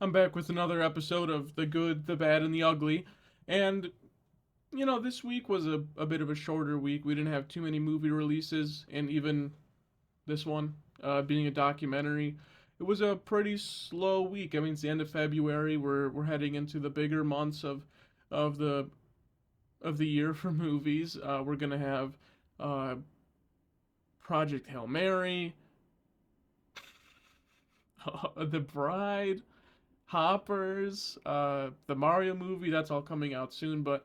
I'm back with another episode of The Good, the Bad, and the Ugly. And, this week was a bit of a shorter week. We didn't have too many movie releases, and even this one, being a documentary, it was a pretty slow week. I mean, it's the end of February. We're heading into the bigger months of the of the year for movies. We're gonna have uh, Project Hail Mary, The Bride, Hoppers, the Mario movie. That's all coming out soon. But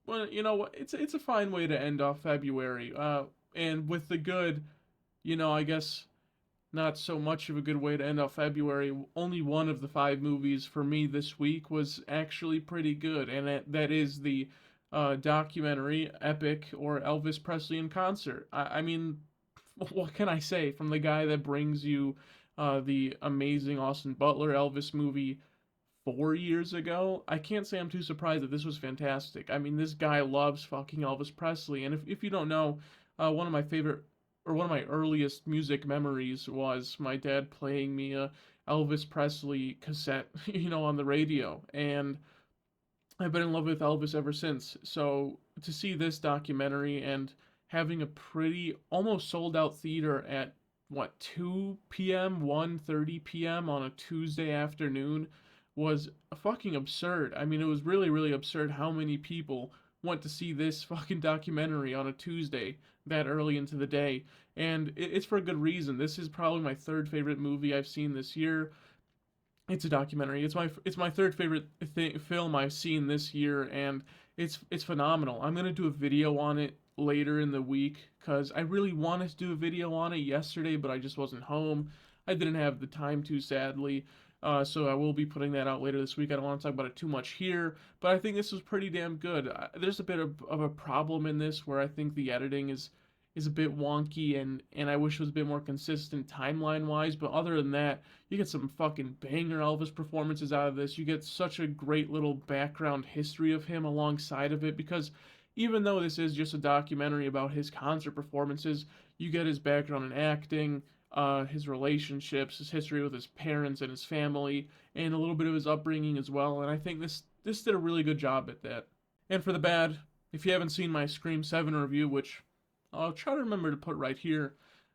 well, you know what? It's a fine way to end off February. And with the good, I guess not so much of a good way to end off February. Only one of the five movies for me this week was actually pretty good, and that is the documentary Epic or Elvis Presley in Concert. I mean, what can I say from the guy that brings you the amazing Austin Butler Elvis movie 4 years ago? I can't say I'm too surprised that this was fantastic. I mean, this guy loves fucking Elvis Presley, and if you don't know, one of my favorite or one of my earliest music memories was my dad playing me a Elvis Presley cassette, on the radio, and I've been in love with Elvis ever since. So to see this documentary and having a pretty almost sold out theater at what 2 p.m., 1:30 p.m. on a Tuesday afternoon was fucking absurd. I mean, it was really really absurd how many people went to see this fucking documentary on a Tuesday that early into the day. And it's for a good reason. This is probably my third favorite movie I've seen this year. It's a documentary. It's my third favorite film I've seen this year, and it's phenomenal. I'm gonna do a video on it later in the week because I really wanted to do a video on it yesterday, but I just wasn't home. I didn't have the time to, sadly. So I will be putting that out later this week. I don't want to talk about it too much here, but I think this was pretty damn good. There's a bit of a problem in this where I think the editing is a bit wonky, and I wish it was a bit more consistent timeline wise. But other than that, you get some fucking banger Elvis performances out of this. You get such a great little background history of him alongside of it because even though this is just a documentary about his concert performances, you get his background in acting, his relationships, his history with his parents and his family, and a little bit of his upbringing as well. And I think this did a really good job at that. And for the bad, if you haven't seen my Scream 7 review, which I'll try to remember to put right here,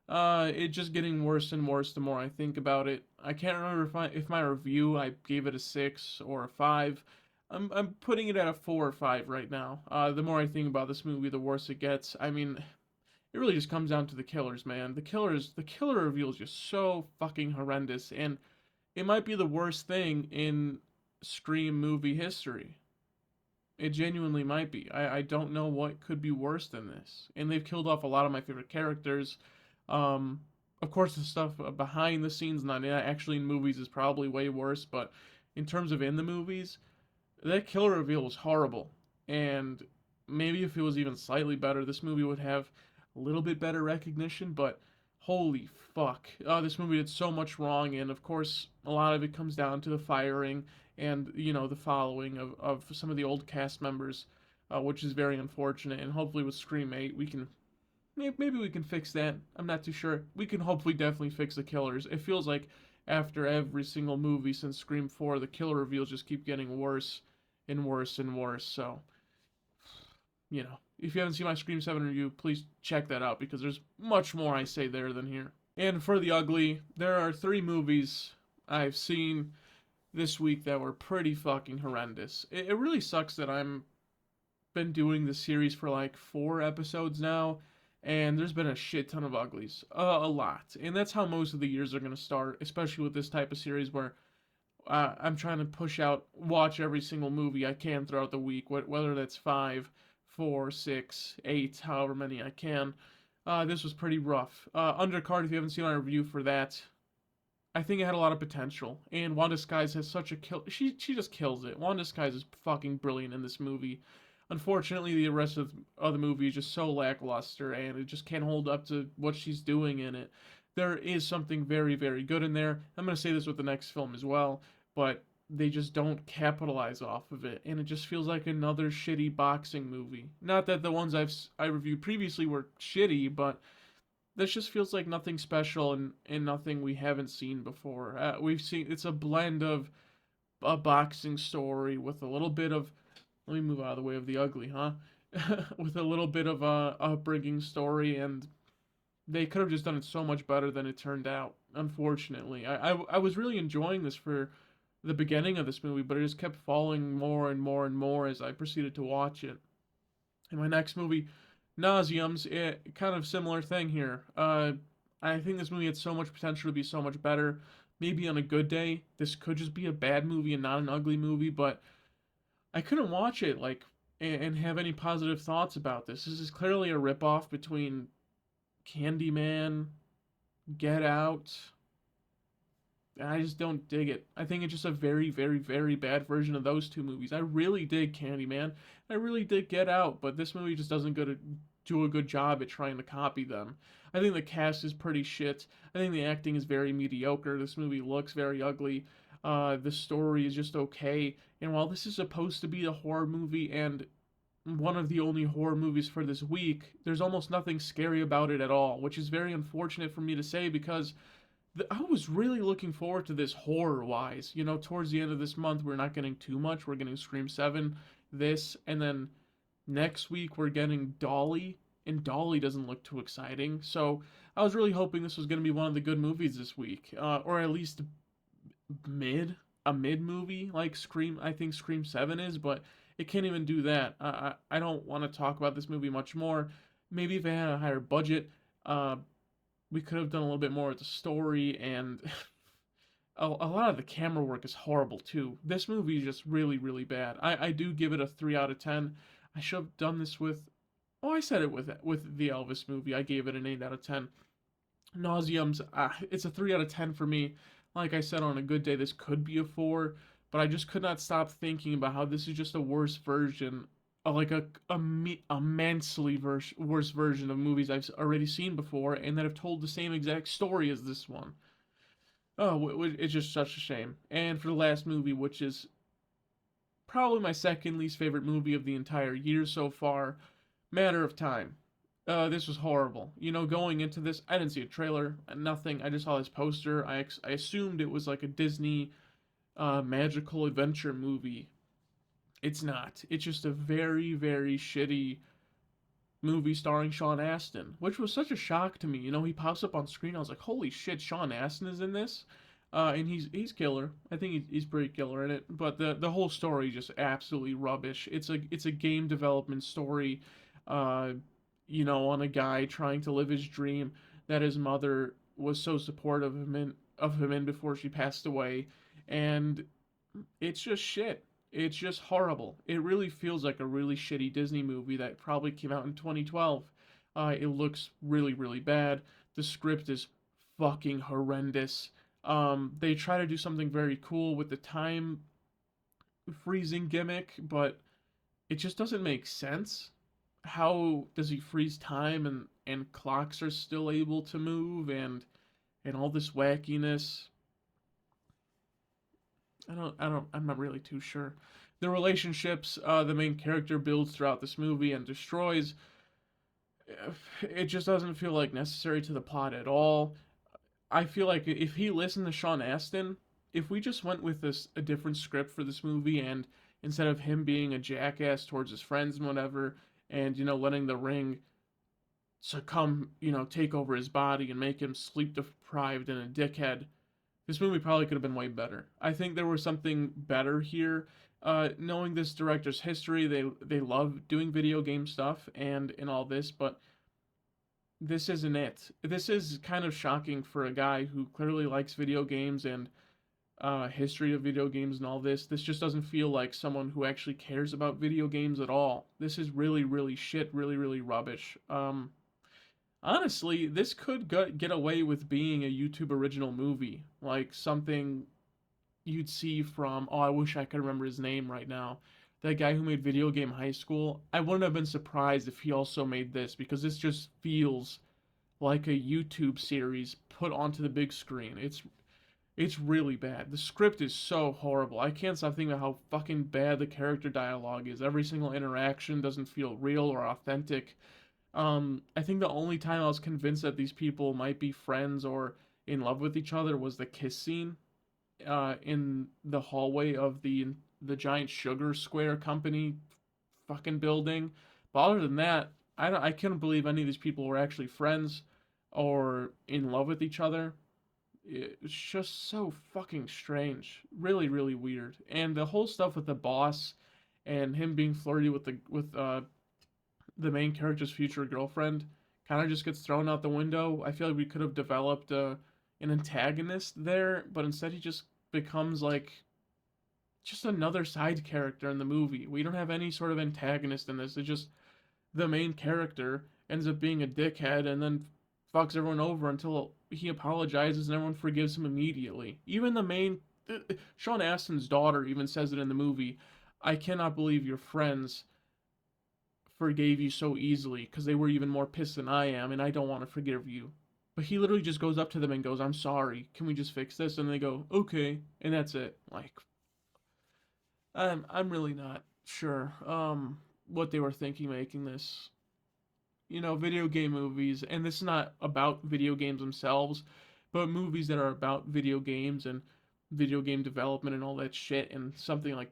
it's just getting worse and worse the more I think about it. I can't remember if my review I gave it a 6 or a 5. I'm putting it at a 4 or 5 right now. The more I think about this movie, the worse it gets. I mean, it really just comes down to the killers, man. The killer reveal is just so fucking horrendous, and it might be the worst thing in Scream movie history. It genuinely might be. I don't know what could be worse than this. And they've killed off a lot of my favorite characters. Um, of course, the stuff behind the scenes, not actually in movies, is probably way worse. But in terms of in the movies, that killer reveal was horrible. And maybe if it was even slightly better, this movie would have a little bit better recognition. But holy fuck. This movie did so much wrong. And of course, a lot of it comes down to the firing and, the following of some of the old cast members, which is very unfortunate. And hopefully with Scream 8, we can. Maybe we can fix that. I'm not too sure. We can hopefully definitely fix the killers. It feels like after every single movie since Scream 4, the killer reveals just keep getting worse and worse and worse. So, if you haven't seen my Scream 7 review, please check that out because there's much more I say there than here. And for the ugly, there are three movies I've seen this week that were pretty fucking horrendous. It really sucks that I'm been doing this series for like 4 episodes now, and there's been a shit ton of uglies, a lot, and that's how most of the years are gonna start, especially with this type of series where I'm trying to watch every single movie I can throughout the week, whether that's five, 4, 6, 8, however many I can. This was pretty rough. Undercard, if you haven't seen my review for that, I think it had a lot of potential. And Wanda Skies has such a kill. She just kills it. Wanda Skies is fucking brilliant in this movie. Unfortunately, the rest of the movie is just so lackluster, and it just can't hold up to what she's doing in it. There is something very, very good in there. I'm gonna say this with the next film as well, but they just don't capitalize off of it, and it just feels like another shitty boxing movie. Not that the ones I reviewed previously were shitty, but this just feels like nothing special and nothing we haven't seen before. We've seen it's a blend of a boxing story with a little bit of, let me move out of the way of the ugly, huh? With a little bit of a upbringing story, and they could have just done it so much better than it turned out. Unfortunately, I was really enjoying this for the beginning of this movie, but it just kept falling more and more and more as I proceeded to watch it. In my next movie, Nauseum's, kind of similar thing here. I think this movie had so much potential to be so much better. Maybe on a good day, this could just be a bad movie and not an ugly movie, but I couldn't watch it like and have any positive thoughts about this. This is clearly a ripoff between Candyman, Get Out. I just don't dig it. I think it's just a very, very, very bad version of those two movies. I really dig Candyman. I really did Get Out, but this movie just doesn't do a good job at trying to copy them. I think the cast is pretty shit. I think the acting is very mediocre. This movie looks very ugly. The story is just okay. And while this is supposed to be a horror movie and one of the only horror movies for this week, there's almost nothing scary about it at all, which is very unfortunate for me to say because I was really looking forward to this horror wise. You know, towards the end of this month, we're not getting too much. We're getting Scream 7, this, and then next week we're getting Dolly, and Dolly doesn't look too exciting. So I was really hoping this was going to be one of the good movies this week, or at least a mid movie like Scream. I think Scream 7 is, but it can't even do that. I don't want to talk about this movie much more. Maybe if it had a higher budget, uh, we could have done a little bit more with the story, and a lot of the camera work is horrible too. This movie is just really, really bad. I do give it a 3 out of 10. I should have done this with, oh, I said it with the Elvis movie. I gave it an 8 out of 10. Nauseum's, it's a 3 out of 10 for me. Like I said, on a good day, this could be a 4, but I just could not stop thinking about how this is just a worse version, like immensely worse version of movies I've already seen before and that have told the same exact story as this one. Oh, it's just such a shame. And for the last movie, which is probably my second least favorite movie of the entire year so far, Matter of Time. This was horrible. You know, going into this, I didn't see a trailer, nothing. I just saw this poster. I assumed it was like a Disney magical adventure movie. It's not. It's just a very, very shitty movie starring Sean Astin, which was such a shock to me. You know, he pops up on screen. I was like, holy shit, Sean Astin is in this. And he's killer. I think he's pretty killer in it. But the whole story is just absolutely rubbish. It's a game development story, uh, you know, on a guy trying to live his dream that his mother was so supportive of him in before she passed away, and it's just shit. It's just horrible. It really feels like a really shitty Disney movie that probably came out in 2012. It looks really, really bad. The script is fucking horrendous. They try to do something very cool with the time freezing gimmick, but it just doesn't make sense. How does he freeze time and clocks are still able to move and all this wackiness? I'm not really too sure. The relationships the main character builds throughout this movie and destroys, it just doesn't feel like necessary to the plot at all. I feel like if he listened to Sean Astin, if we just went with a different script for this movie, and instead of him being a jackass towards his friends and whatever, and you know letting the ring succumb, you know, take over his body and make him sleep deprived and a dickhead, this movie probably could have been way better. I think there was something better here. Knowing this director's history, they love doing video game stuff and all this, but this isn't it. This is kind of shocking for a guy who clearly likes video games and history of video games and all this. This just doesn't feel like someone who actually cares about video games at all. This is really, really shit, really, really rubbish. Honestly, this could get away with being a YouTube original movie, like something you'd see from, oh, I wish I could remember his name right now. That guy who made Video Game High School. I wouldn't have been surprised if he also made this because this just feels like a YouTube series put onto the big screen. It's really bad. The script is so horrible. I can't stop thinking about how fucking bad the character dialogue is. Every single interaction doesn't feel real or authentic. I think the only time I was convinced that these people might be friends or in love with each other was the kiss scene in the hallway of the giant sugar square company fucking building. But other than that, I couldn't believe any of these people were actually friends or in love with each other. It's just so fucking strange, really, really weird. And the whole stuff with the boss and him being flirty with the main character's future girlfriend kind of just gets thrown out the window. I feel like we could have developed an antagonist there, but instead he just becomes like just another side character in the movie. We don't have any sort of antagonist in this. It's just the main character ends up being a dickhead and then fucks everyone over until he apologizes and everyone forgives him immediately. Even the main Sean Astin's daughter even says it in the movie. I cannot believe your friends forgave you so easily because they were even more pissed than I am, and I don't want to forgive you. But he literally just goes up to them and goes, "I'm sorry. Can we just fix this?" And they go, "Okay," and that's it. Like, I'm really not sure what they were thinking making this. Video game movies, and this is not about video games themselves, but movies that are about video games and video game development and all that shit, and something like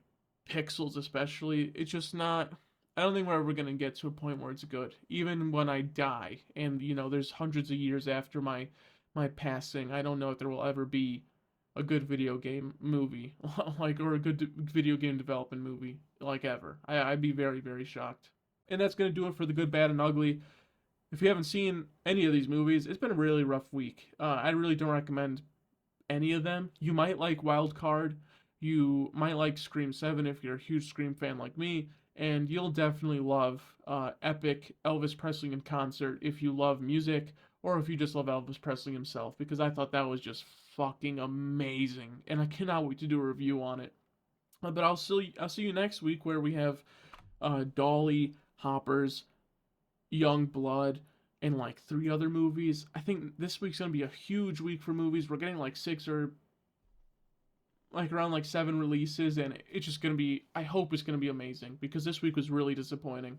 Pixels especially. It's just not. I don't think we're ever gonna get to a point where it's good. Even when I die, and there's hundreds of years after my passing, I don't know if there will ever be a good video game movie like or a good video game development movie like ever. I'd be very, very shocked. And that's gonna do it for the good, bad, and ugly. If you haven't seen any of these movies, it's been a really rough week. I really don't recommend any of them. You might like Wild Card. You might like Scream 7 if you're a huge Scream fan like me. And you'll definitely love Epic Elvis Presley in concert if you love music or if you just love Elvis Presley himself, because I thought that was just fucking amazing. And I cannot wait to do a review on it. But I'll see you next week where we have Dolly, Hoppers, Young Blood, and like three other movies. I think this week's gonna be a huge week for movies. We're getting like six or like around like seven releases, and it's just gonna be. I hope it's gonna be amazing because this week was really disappointing.